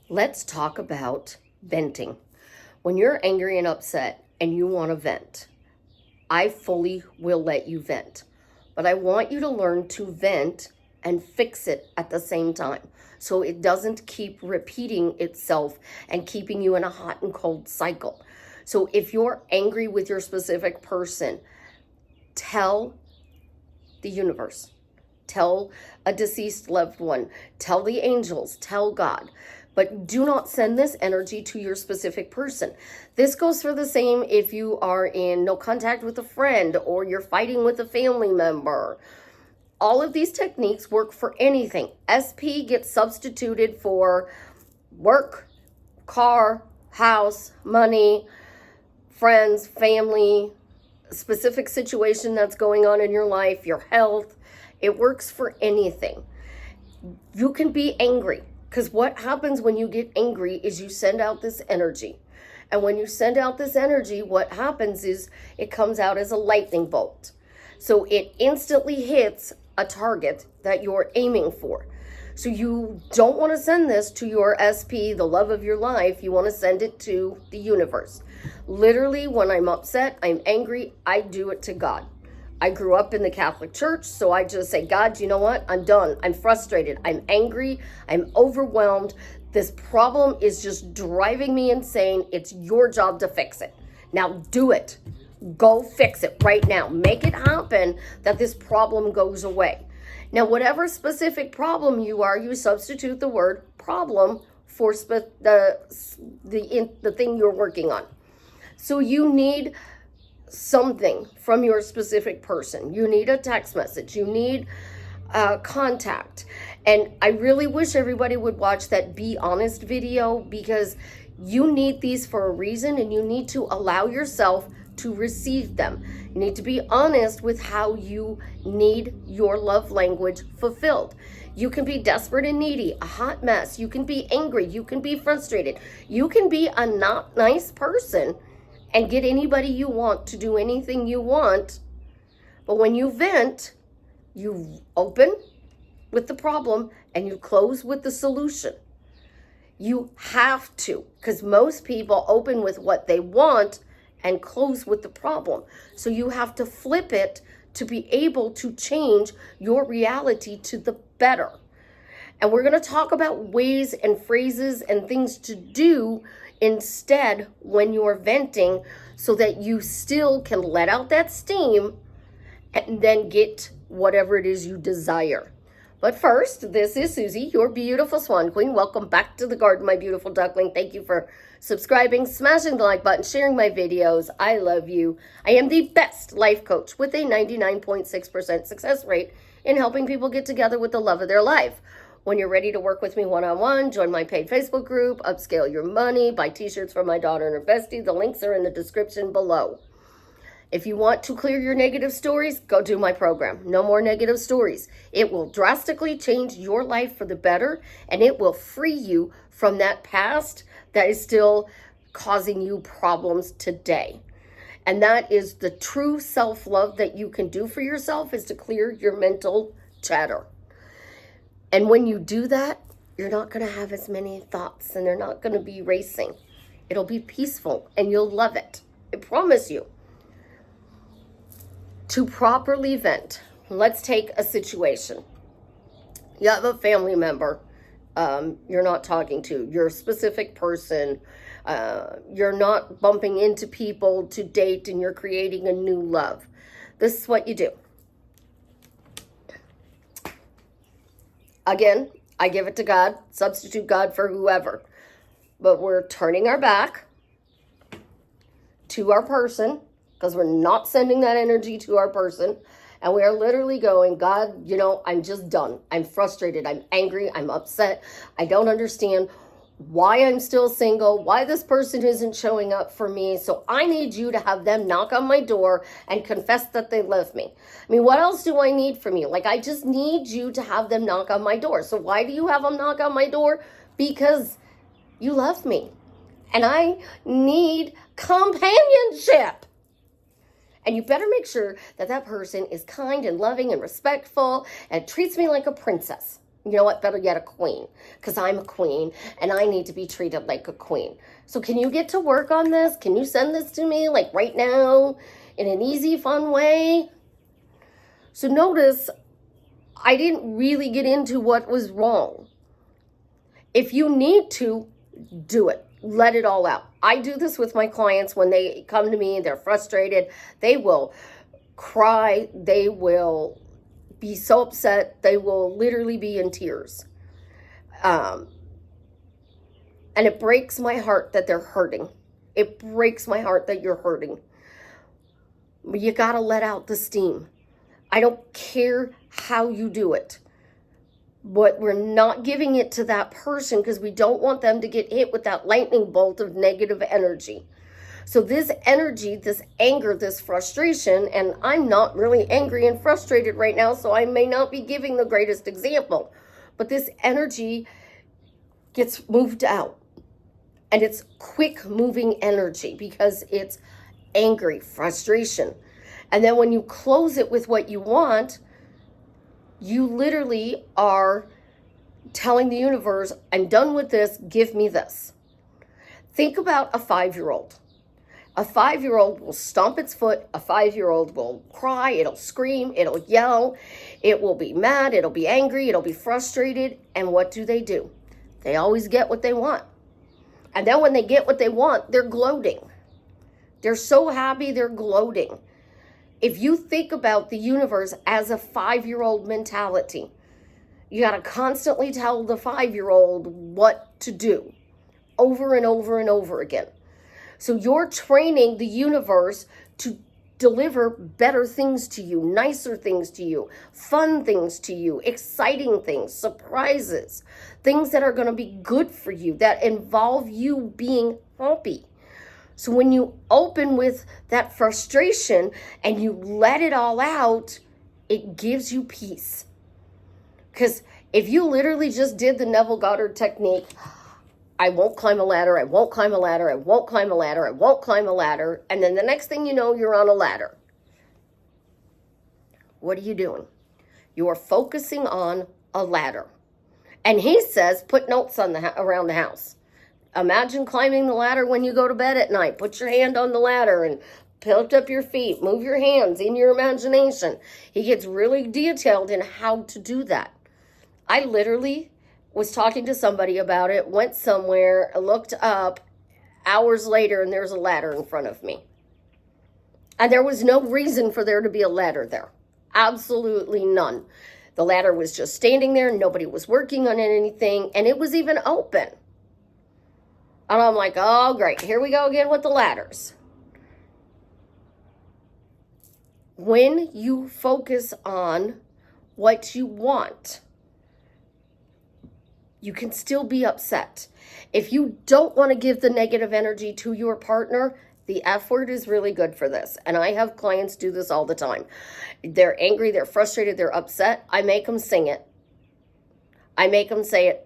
Let's talk about venting. When you're angry and upset and you want to vent, I fully will let you vent. But I want you to learn to vent and fix it at the same time, so it doesn't keep repeating itself and keeping you in a hot and cold cycle. So if you're angry with your specific person, tell the universe, tell a deceased loved one, tell the angels, tell God. But do not send this energy to your specific person. This goes for the same if you are in no contact with a friend or you're fighting with a family member. All of these techniques work for anything. SP gets substituted for work, car, house, money, friends, family, specific situation that's going on in your life, your health. It works for anything. You can be angry, because what happens when you get angry is you send out this energy. And when you send out this energy, what happens is it comes out as a lightning bolt. So it instantly hits a target that you're aiming for. So you don't want to send this to your SP, the love of your life. You want to send it to the universe. Literally, when I'm upset, I'm angry, I do it to God. I grew up in the Catholic Church, so I just say, God, you know what? I'm done. I'm frustrated. I'm angry. I'm overwhelmed. This problem is just driving me insane. It's your job to fix it. Now do it. Go fix it right now. Make it happen that this problem goes away. Now, whatever specific problem you are, you substitute the word problem for the thing you're working on. So you need something from your specific person. You need a text message. You need contact. And I really wish everybody would watch that Be Honest video, because you need these for a reason, and you need to allow yourself to receive them. You need to be honest with how you need your love language fulfilled. You can be desperate and needy, a hot mess. You can be angry. You can be frustrated. You can be a not nice person and get anybody you want to do anything you want. But when you vent, you open with the problem and you close with the solution. You have to, because most people open with what they want and close with the problem. So you have to flip it to be able to change your reality to the better. And we're going to talk about ways and phrases and things to do instead when you're venting, so that you still can let out that steam and then get whatever it is you desire. But first, this is Susie, your beautiful Swan Queen. Welcome back to the garden, my beautiful duckling. Thank you for subscribing, smashing the like button, sharing my videos. I love you. I am the best life coach with a 99.6% success rate in helping people get together with the love of their life. When you're ready to work with me one-on-one, join my paid Facebook group, upscale your money, buy t-shirts for my daughter and her bestie. The links are in the description below. If you want to clear your negative stories, go do my program. No more negative stories. It will drastically change your life for the better, and it will free you from that past that is still causing you problems today. And that is the true self-love that you can do for yourself, is to clear your mental chatter. And when you do that, you're not going to have as many thoughts, and they're not going to be racing. It'll be peaceful, and you'll love it. I promise you. To properly vent, let's take a situation. You have a family member you're not talking to, your specific person. You're not bumping into people to date, and you're creating a new love. This is what you do. Again, I give it to God, substitute God for whoever. But we're turning our back to our person, because we're not sending that energy to our person. And we are literally going, God, you know, I'm just done. I'm frustrated. I'm angry. I'm upset. I don't understand why I'm still single, why this person isn't showing up for me. So I need you to have them knock on my door and confess that they love me. I mean, what else do I need from you? Like, I just need you to have them knock on my door. So why do you have them knock on my door? Because you love me. And I need companionship. And you better make sure that that person is kind and loving and respectful and treats me like a princess. You know what? Better yet, a queen, because I'm a queen and I need to be treated like a queen. So can you get to work on this? Can you send this to me like right now in an easy, fun way? So notice I didn't really get into what was wrong. If you need to, do it. Let it all out. I do this with my clients when they come to me, they're frustrated. They will cry. They will be so upset. They will literally be in tears. And it breaks my heart that they're hurting. It breaks my heart that you're hurting. You got to let out the steam. I don't care how you do it. But we're not giving it to that person because we don't want them to get hit with that lightning bolt of negative energy. So this energy, this anger, this frustration, and I'm not really angry and frustrated right now, so I may not be giving the greatest example, but this energy gets moved out. And it's quick moving energy because it's angry, frustration. And then when you close it with what you want, you literally are telling the universe, I'm done with this, give me this. Think about a 5-year-old. A 5-year-old will stomp its foot. A 5-year-old will cry. It'll scream. It'll yell. It will be mad. It'll be angry. It'll be frustrated. And what do? They always get what they want. And then when they get what they want, they're gloating. They're so happy, they're gloating. If you think about the universe as a 5-year-old mentality, you got to constantly tell the 5-year-old what to do over and over and over again. So you're training the universe to deliver better things to you, nicer things to you, fun things to you, exciting things, surprises, things that are going to be good for you, that involve you being happy. So when you open with that frustration and you let it all out, it gives you peace. Because if you literally just did the Neville Goddard technique, I won't climb a ladder, I won't climb a ladder, I won't climb a ladder, I won't climb a ladder, and then the next thing you know, you're on a ladder. What are you doing? You are focusing on a ladder. And he says, put notes on around the house. Imagine climbing the ladder when you go to bed at night. Put your hand on the ladder and lift up your feet. Move your hands in your imagination. He gets really detailed in how to do that. I literally was talking to somebody about it, went somewhere, looked up hours later, and there's a ladder in front of me. And there was no reason for there to be a ladder there. Absolutely none. The ladder was just standing there. Nobody was working on anything, and it was even open. And I'm like, oh, great. Here we go again with the ladders. When you focus on what you want, you can still be upset. If you don't want to give the negative energy to your partner, the F word is really good for this. And I have clients do this all the time. They're angry, they're frustrated, they're upset. I make them sing it. I make them say it.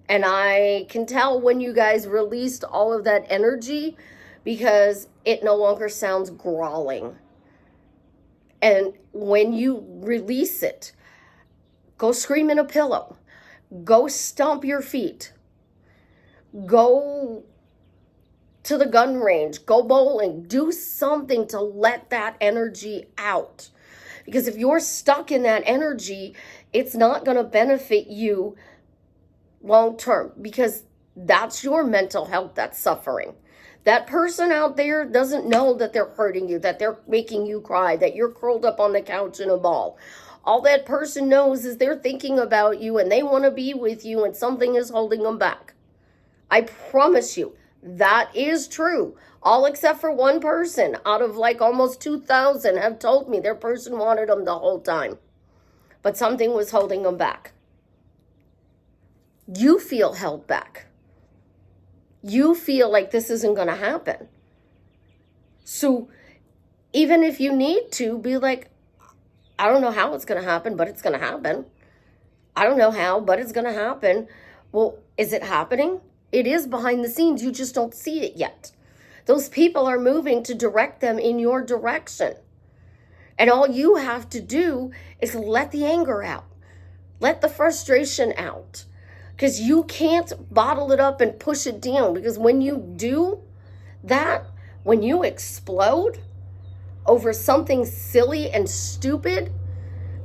And I can tell when you guys released all of that energy because it no longer sounds growling. And when you release it, go scream in a pillow. Go stomp your feet. Go to the gun range. Go bowling. Do something to let that energy out. Because if you're stuck in that energy, it's not going to benefit you long term, because that's your mental health that's suffering. That person out there doesn't know that they're hurting you, that they're making you cry, that you're curled up on the couch in a ball. All that person knows is they're thinking about you and they want to be with you and something is holding them back. I promise you, that is true. All except for one person out of like almost 2,000 have told me their person wanted them the whole time, but something was holding them back. You feel held back. You feel like this isn't going to happen. So even if you need to be like, I don't know how it's going to happen, but it's going to happen. I don't know how, but it's going to happen. Well, is it happening? It is behind the scenes. You just don't see it yet. Those people are moving to direct them in your direction. And all you have to do is let the anger out. Let the frustration out, because you can't bottle it up and push it down, because when you do that, when you explode over something silly and stupid,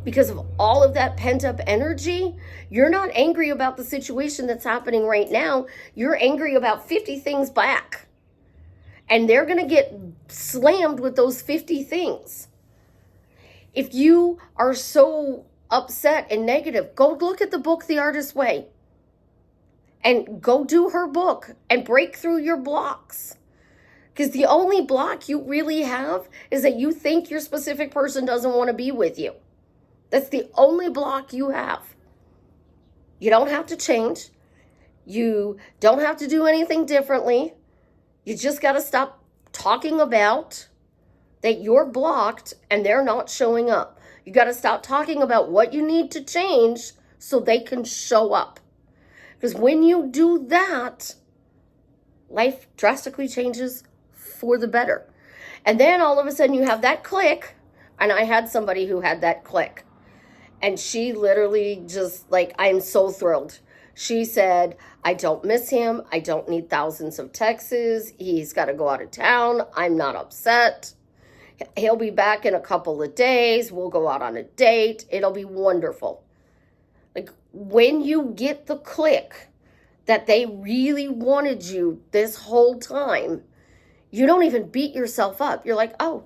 because of all of that pent-up energy, you're not angry about the situation that's happening right now. You're angry about 50 things back. And they're going to get slammed with those 50 things. If you are so upset and negative, go look at the book, The Artist's Way. And go do her book and break through your blocks. Because the only block you really have is that you think your specific person doesn't want to be with you. That's the only block you have. You don't have to change. You don't have to do anything differently. You just got to stop talking about that you're blocked and they're not showing up. You got to stop talking about what you need to change so they can show up. Because when you do that, life drastically changes for the better. And then all of a sudden you have that click. And I had somebody who had that click. And she literally just like, I'm so thrilled. She said, I don't miss him. I don't need thousands of texts. He's got to go out of town. I'm not upset. He'll be back in a couple of days. We'll go out on a date. It'll be wonderful. Like when you get the click that they really wanted you this whole time, you don't even beat yourself up. You're like, oh,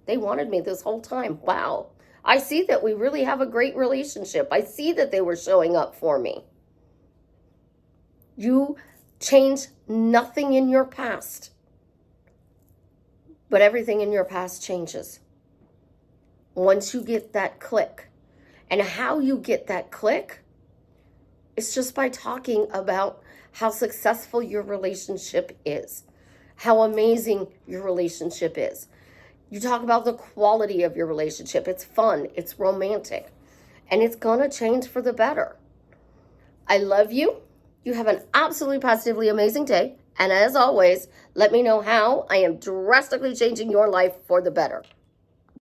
they wanted me this whole time. Wow. I see that we really have a great relationship. I see that they were showing up for me. You change nothing in your past, but everything in your past changes once you get that click. And how you get that click is just by talking about how successful your relationship is, how amazing your relationship is. You talk about the quality of your relationship. It's fun, it's romantic, and it's gonna change for the better. I love you. You have an absolutely positively amazing day. And as always, let me know how I am drastically changing your life for the better.